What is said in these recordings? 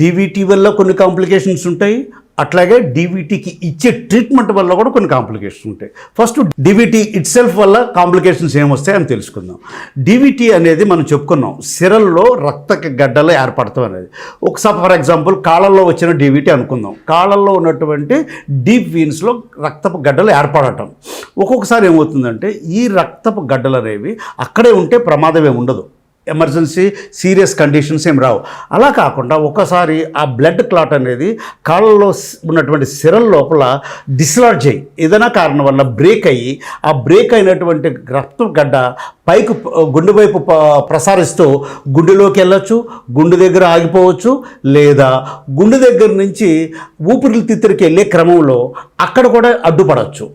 DVT వల్ల కొన్ని complications ఉంటాయి, అట్లాగే డీవీటీకి ఇచ్చే ట్రీట్మెంట్ వల్ల కూడా కొన్ని కాంప్లికేషన్స్ ఉంటాయి. ఫస్ట్ డీవీటీ ఇట్ సెల్ఫ్ వల్ల కాంప్లికేషన్స్ ఏమొస్తాయి అని తెలుసుకుందాం. డీవీటీ అనేది మనం చెప్పుకున్నాం, సిరల్లో రక్త గడ్డలు ఏర్పడతాం అనేది. ఒకసారి ఫర్ ఎగ్జాంపుల్ కాళ్ళల్లో వచ్చిన డీవీటీ అనుకుందాం. కాళ్ళల్లో ఉన్నటువంటి డీప్ వీన్స్లో రక్తపు గడ్డలు ఏర్పడటం. ఒక్కొక్కసారి ఏమవుతుందంటే ఈ రక్తపు గడ్డలు అనేవి అక్కడే ఉంటే ప్రమాదమే ఉండదు, ఎమర్జెన్సీ సీరియస్ కండిషన్స్ ఏం రావు. అలా కాకుండా ఒకసారి ఆ బ్లడ్ క్లాట్ అనేది కాళ్ళలో ఉన్నటువంటి సిరల లోపల డిస్లాడ్జ్ అయ్యి ఏదైనా కారణం వల్ల బ్రేక్ అయ్యి ఆ బ్రేక్ అయినటువంటి రక్తం గడ్డ పైకి గుండె వైపు ప్రసారిస్తూ గుండెలోకి వెళ్ళచ్చు, గుండె దగ్గర ఆగిపోవచ్చు, లేదా గుండె దగ్గర నుంచి ఊపిరితిత్తులకి వెళ్ళే క్రమంలో అక్కడ కూడా అడ్డుపడవచ్చు.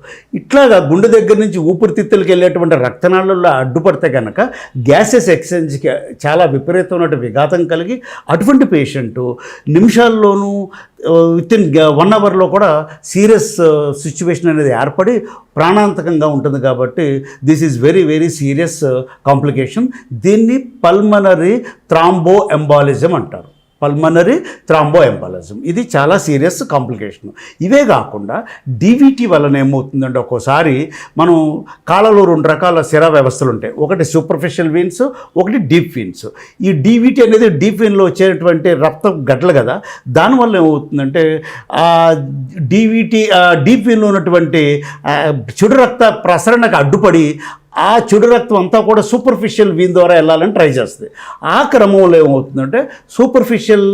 ఇట్లాగా గుండె దగ్గర నుంచి ఊపిరితిత్తులకి వెళ్ళేటువంటి రక్తనాళాల్లో అడ్డుపడితే కనుక గ్యాసెస్ ఎక్స్చేంజ్కి చాలా విపరీతమైన విఘాతం కలిగి అటువంటి పేషెంటు నిమిషాల్లోనూ వితిన్ 1 అవర్లో కూడా సీరియస్ సిచ్యువేషన్ అనేది ఏర్పడి ప్రాణాంతకంగా ఉంటుంది. కాబట్టి this is very very serious complication. దీన్ని పల్మనరీ థ్రాంబో ఎంబాలిజం అంటారు. పల్మనరీ థ్రాంబో ఎంబాలిజం ఇది చాలా సీరియస్ కాంప్లికేషన్. ఇవే కాకుండా డీవీటీ వలన ఏమవుతుందంటే ఒక్కోసారి మనం కాళ్ళలో 2 రకాల సిర వ్యవస్థలు ఉంటాయి. ఒకటి సూపర్ఫిషియల్ వీన్స్, ఒకటి డీప్ వీన్స్. ఈ డీవీటీ అనేది డీప్ వీన్లో వచ్చేటువంటి రక్త గడ్డలు కదా, దానివల్ల ఏమవుతుందంటే డీప్ వీన్లో ఉన్నటువంటి చెడు రక్త ప్రసరణకు అడ్డుపడి ఆ చెడు రక్తం అంతా కూడా సూపర్ఫిషియల్ వీన్ ద్వారా వెళ్ళాలని ట్రై చేస్తుంది. ఆ క్రమంలో ఏమవుతుందంటే సూపర్ఫిషియల్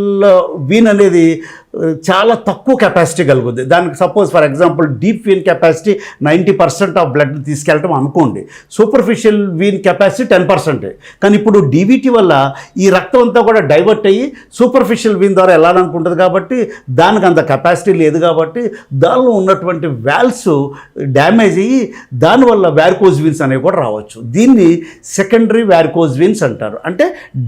వీన్ అనేది చాలా తక్కువ కెపాసిటీ కలుగుద్ది. దానికి suppose for example deep vein capacity 90% of blood తీసుకెళ్ళటం అనుకోండి, సూపర్ఫిషియల్ వీన్ కెపాసిటీ 10%. కానీ ఇప్పుడు డీవీటీ వల్ల ఈ రక్తం అంతా కూడా డైవర్ట్ అయ్యి సూపర్ఫిషియల్ వీన్ ద్వారా వెళ్ళాలనుకుంటుంది కాబట్టి దానికి అంత కెపాసిటీ లేదు. కాబట్టి దానిలో ఉన్నటువంటి వాల్వ్స్ డ్యామేజ్ అయ్యి దానివల్ల వ్యారికోజ్ వీన్స్ అనేవి కూడా రావచ్చు. దీన్ని సెకండరీ వ్యారికోజ్ వీన్స్ అంటారు. అంటే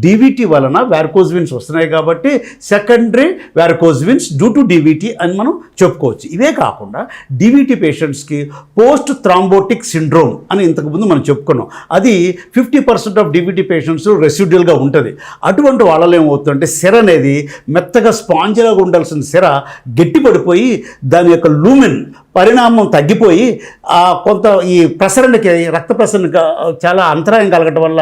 డీవీటీ వలన వ్యారికోజ్ వీన్స్ వస్తున్నాయి కాబట్టి secondary varicose veins due to DVT అని మనం చెప్పుకోవచ్చు. ఇవే కాకుండా డీవీటీ పేషెంట్స్కి పోస్ట్ థ్రాంబోటిక్ సిండ్రోమ్ అని ఇంతకుముందు మనం చెప్పుకున్నాం. అది 50% ఆఫ్ డీవీటీ పేషెంట్స్ రెసిడ్యువల్గా ఉంటుంది. అటువంటి వాళ్ళలో ఏమవుతుందంటే సిర అనేది మెత్తగా స్పాంజిలాగా ఉండాల్సిన సిర గట్టిపడిపోయి దాని యొక్క లూమెన్ పరిణామం తగ్గిపోయి కొంత ఈ ప్రసరణకి రక్త ప్రసరణకి చాలా అంతరాయం కలగటం వల్ల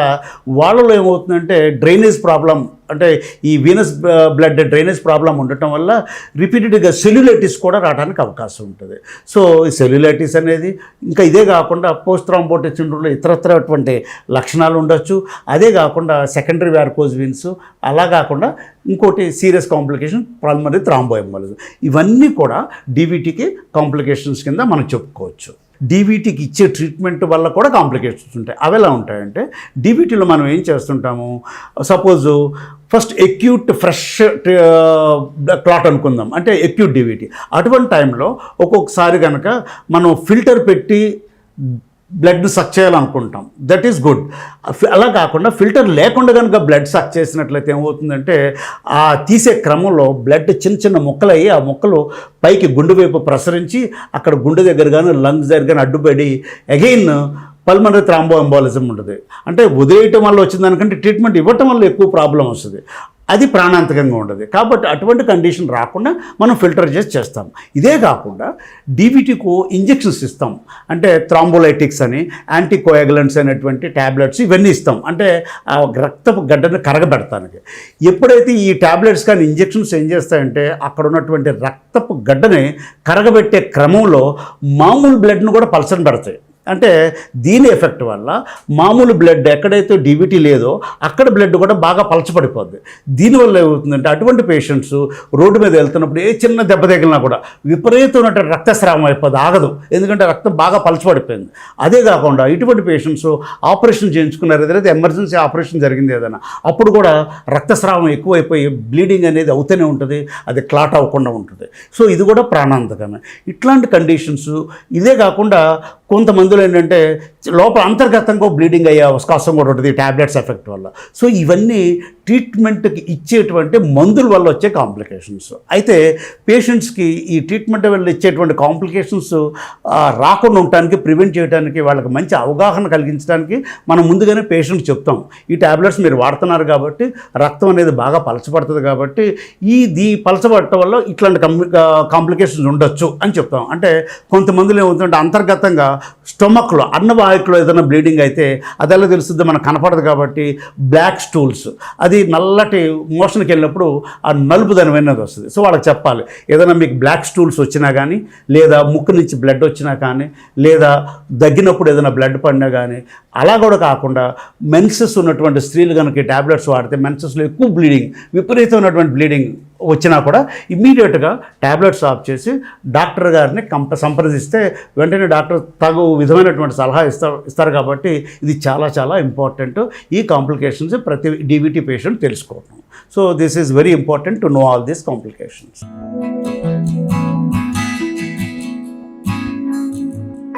వాళ్ళలో ఏమవుతుందంటే డ్రైనేజ్ ప్రాబ్లం, అంటే ఈ వీనస్ బ్లడ్ డ్రైనేజ్ ప్రాబ్లం ఉండటం వల్ల రిపీటెడ్గా సెల్యులైటిస్ కూడా రావడానికి అవకాశం ఉంటుంది. సో ఈ సెల్యులైటిస్ అనేది ఇంకా ఇదే కాకుండా పోస్ట్ థ్రాంబోటిక్ సిండ్రోమ్లో ఇతరత్రటువంటి లక్షణాలు ఉండొచ్చు. అదే కాకుండా సెకండరీ వ్యారికోజ్ వీన్స్, అలా కాకుండా ఇంకోటి serious complication pulmonary thrombo embolism. ఇవన్నీ కూడా డీవీటీకి కాంప్లికేషన్స్ కింద మనం చెప్పుకోవచ్చు. డీవీటీకి ఇచ్చే ట్రీట్మెంట్ వల్ల కూడా కాంప్లికేషన్స్ ఉంటాయి. అవి ఎలా ఉంటాయంటే డీవీటీలో మనం ఏం చేస్తుంటాము, suppose first acute fresh clot అనుకుందాం, అంటే ఎక్యూట్ డీవీటీ. అటువంటి టైంలో ఒక్కొక్కసారి కనుక మనం ఫిల్టర్ పెట్టి బ్లడ్ సక్ చేయాలనుకుంటాం, దట్ ఈస్ గుడ్. అలా కాకుండా ఫిల్టర్ లేకుండా కనుక బ్లడ్ సక్ చేసినట్లయితే ఏమవుతుందంటే ఆ తీసే క్రమంలో బ్లడ్ చిన్న చిన్న ముక్కలయ్యి ఆ ముక్కలు పైకి గుండె వైపు ప్రసరించి అక్కడ గుండె దగ్గర కానీ లంగ్స్ దగ్గర కానీ అడ్డుపడి అగైన్ పల్మనరీ థ్రాంబో ఎంబాలిజం ఉంటుంది. అంటే వదిలేయటం వల్ల వచ్చిన దానికంటే ట్రీట్మెంట్ ఇవ్వటం వల్ల ఎక్కువ ప్రాబ్లం వస్తుంది, అది ప్రాణాంతకంగా ఉంటుంది. కాబట్టి అటువంటి కండిషన్ రాకుండా మనం ఫిల్టర్ చేస్తాం. ఇదే కాకుండా డీవీటీకు ఇంజెక్షన్స్ ఇస్తాం, అంటే థ్రాంబోలైటిక్స్ అని, యాంటీకోయాగులెంట్స్ అనేటువంటి ట్యాబ్లెట్స్ ఇవన్నీ ఇస్తాం, అంటే ఆ రక్తపు గడ్డను కరగబెడతానికి. ఎప్పుడైతే ఈ ట్యాబ్లెట్స్ కానీ ఇంజెక్షన్స్ ఏం చేస్తాయంటే అక్కడ ఉన్నటువంటి రక్తపు గడ్డని కరగబెట్టే క్రమంలో మామూలు బ్లడ్ను కూడా పల్సన్ పెడతాయి. అంటే దీని ఎఫెక్ట్ వల్ల మామూలు బ్లడ్ ఎక్కడైతే డీవీటీ లేదో అక్కడ బ్లడ్ కూడా బాగా పలచబడిపోద్ది. దీనివల్ల ఏమవుతుందంటే అటువంటి పేషెంట్స్ రోడ్డు మీద వెళ్తున్నప్పుడు ఏ చిన్న దెబ్బ తగిలినా కూడా విపరీతమైన రక్తస్రావం అయిపోద్ది, ఆగదు, ఎందుకంటే రక్తం బాగా పలచబడిపోయింది. అదే కాకుండా ఇటువంటి పేషెంట్స్ ఆపరేషన్ చేయించుకున్నారు, ఏదైతే ఎమర్జెన్సీ ఆపరేషన్ జరిగింది ఏదైనా, అప్పుడు కూడా రక్తస్రావం ఎక్కువైపోయి బ్లీడింగ్ అనేది అవుతూనే ఉంటుంది, అది క్లాట్ అవ్వకుండా ఉంటుంది. సో ఇది కూడా ప్రాణాంతకమే. ఇట్లాంటి కండిషన్స్. ఇదే కాకుండా కొంతమందిలో ఏంటంటే లోపల అంతర్గతంగా బ్లీడింగ్ అయ్యే అవకాశం కూడా ఉంటుంది ట్యాబ్లెట్స్ ఎఫెక్ట్ వల్ల. సో ఇవన్నీ ట్రీట్మెంట్కి ఇచ్చేటువంటి మందుల వల్ల వచ్చే కాంప్లికేషన్స్. అయితే పేషెంట్స్కి ఈ ట్రీట్మెంట్ వల్ల ఇచ్చేటువంటి కాంప్లికేషన్స్ రాకుండా ఉండటానికి, ప్రివెంట్ చేయడానికి, వాళ్ళకి మంచి అవగాహన కలిగించడానికి మనం ముందుగానే పేషెంట్కి చెప్తాం, ఈ ట్యాబ్లెట్స్ మీరు వాడుతున్నారు కాబట్టి రక్తం అనేది బాగా పలచబడుతుంది కాబట్టి ఈ పలచబడటం వల్ల ఇట్లాంటి కాంప్లికేషన్స్ ఉండొచ్చు అని చెప్తాం. అంటే కొంతమందిలో ఏమవుతుందంటే అంతర్గతంగా స్టొమక్లో అన్నవాహికలో ఏదైనా బ్లీడింగ్ అయితే అది ఎలా తెలుస్తుంది, మనకు కనపడదు కాబట్టి బ్లాక్ స్టూల్స్, అది నల్లటి మోషన్కి వెళ్ళినప్పుడు ఆ నలుపుదనం అనేది వస్తుంది. సో వాళ్ళకి చెప్పాలి, ఏదైనా మీకు బ్లాక్ స్టూల్స్ వచ్చినా కానీ, లేదా ముక్కు నుంచి బ్లడ్ వచ్చినా కానీ, లేదా దగ్గినప్పుడు ఏదైనా బ్లడ్ పడినా కానీ, అలా కూడా కాకుండా మెన్సెస్ ఉన్నటువంటి స్త్రీలు కనుక ఈ ట్యాబ్లెట్స్ వాడితే మెన్సెస్లో ఎక్కువ బ్లీడింగ్, విపరీతమైనటువంటి బ్లీడింగ్ వచ్చినా కూడా ఇమ్మీడియట్గా ట్యాబ్లెట్స్ ఆఫ్ చేసి డాక్టర్ గారిని సంప్రదిస్తే వెంటనే డాక్టర్ తగు విధమైనటువంటి సలహా ఇస్తారు కాబట్టి ఇది చాలా చాలా ఇంపార్టెంట్. ఈ కాంప్లికేషన్స్ ప్రతి డీబీటీ పేషెంట్ తెలుసుకోవడం. So this is very important to know all these complications.